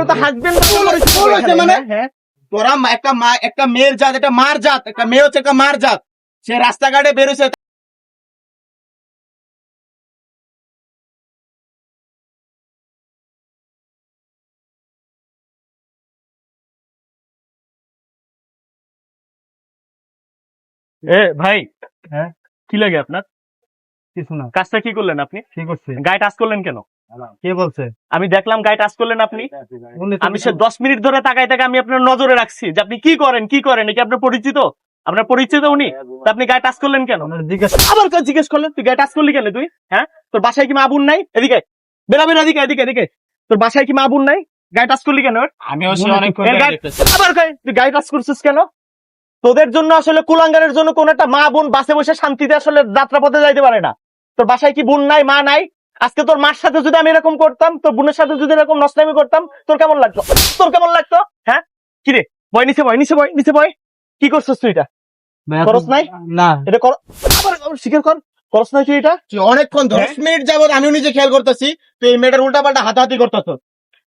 তো হাজবেন্ড মানে তোরা একটা মেয়ের জাত, একটা মার জাত, একটা মেয়ে হচ্ছে একটা মার জাত। সে রাস্তাঘাটে বেরোছে, এ ভাই, হ্যাঁ কি লাগে আপনার? কিছু না। কাজটা কি করলেন আপনি? কি করছে? গায়ে টাচ করলেন কেন? কে বলছে? আমি দেখলাম গায়ে টাচ করলেন আপনি। উনি তো আমি সে 10 মিনিট ধরে তাকায় তাকায় আমি আপনার নজরে রাখছি যে আপনি কি করেন কি আপনার পরিচিত? আপনার পরিচিত উনি? তা আপনি গায়ে টাচ করলেন কেন? আপনার জিজ্ঞাসা আবার কেন জিজ্ঞেস করলেন? তুই গায়ে টাচ করলি কেন তুই? হ্যাঁ, তোর বাসায় কি মা বোন নাই? এদিকে বেরাবেন, এদিকে তোর বাসায় কি মা বোন নাই? গায়ে টাচ করলি কেন? আমিও সে অনেক আবার তুই গায়ে টাচ করছিস কেন? তোদের জন্য আসলে কুলাঙ্গারের জন্য কোন একটা মা বোন বাসে বসে শান্তিতে আসলে যাত্রা পথে যাইতে পারে না। তোর বাসায় কি বোন নাই, মা নাই? আজকে তোর মার সাথে যদি আমি এরকম করতাম, তোর বোনের সাথে যদি এরকম নষ্টামি করতাম, তোর কেমন লাগতো? হ্যাঁ, কি রে, বয় নিচে বয়। কি করছিস তুই এটা? খরচ নাই না, এটা কর, আবার স্বীকার কর, খরচ নাই তুই এটা। তুই অনেকক্ষণ 10 মিনিট যাবত আমিও নিজে খেয়াল করতেছি তুই এই মেয়েটার উল্টা পাল্টা হাতাহাতি করতেছ।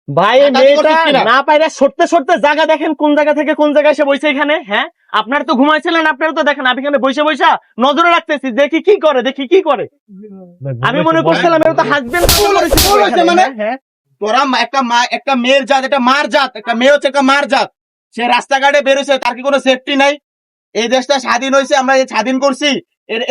ভাই টাকা মেয়েটা করছিস কিনা? না পাইরা সরতে জায়গা দেখেন, কোন জায়গা থেকে কোন জায়গায় এসে বইছে এখানে। হ্যাঁ, আপনারা তো ঘুমাইছিলেন, আপনারা তো দেখেন আমি এখানে বইসা নজরে রাখতেছি, দেখি কি করে। আমি মনে করছিলাম এটা তো হাজবেন্ড মানে হ্যাঁ, তোরা একটা মেয়ের জাত, একটা মার জাত, একটা মেয়ে হচ্ছে একটা মার জাত। সে রাস্তাঘাটে বেরোছে, তার কি কোনো সেফটি নাই? এই দেশটা স্বাধীন হয়েছে, আমরা স্বাধীন করছি,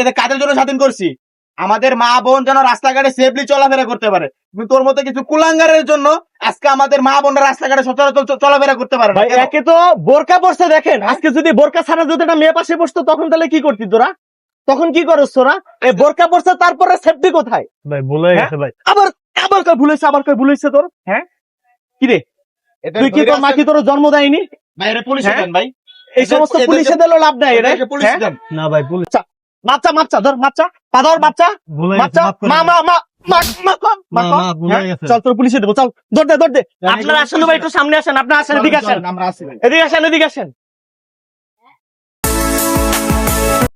এদের কাদের জন্য স্বাধীন করছি? আমাদের মা বোন যেন রাস্তাঘাটে সেফলি চলাফেরা করতে পারে। কিন্তু তোর মতো কিছু কুলাঙ্গারের জন্য আজকে আমাদের মা বোনরা রাস্তাঘাটে সচরাচর চলাফেরা করতে পারে না। ভাই একে তো বোরকা পরছে দেখেন, আজকে যদি বোরকা ছাড়া যদি একটা মেয়ে পাশে বসতো তখন তাহলে কি করতি তোরা? তখন কি করছ তোরা? এই বোরকা পরছে, তারপরে সেফটি কোথায়? ভাই ভুলে গেছে ভাই। আবার কই ভুলেছে তোর? হ্যাঁ, কি রে, তুই কি তোর মা কি তোর জন্ম দেয়নি? বাইরে পুলিশে দেন ভাই, এই সমস্ত পুলিশে দিলেও লাভ নাই রে। পুলিশে দেন। না ভাই ভুলে বাচ্চা ধর, পাদর বাচ্চা, ভুলে গেছে, মাফ করে মা দেন। মা, ভুলে হ্যাঁ? গেছে। চল তোর পুলিশে দেবো, চল দৌড় দে। আপনারা আসেন ভাই, একটু সামনে আসেন, আপনারা আসেন, এদিকে আসেন, আমরা আসি ভাই। এদিকে আসেন।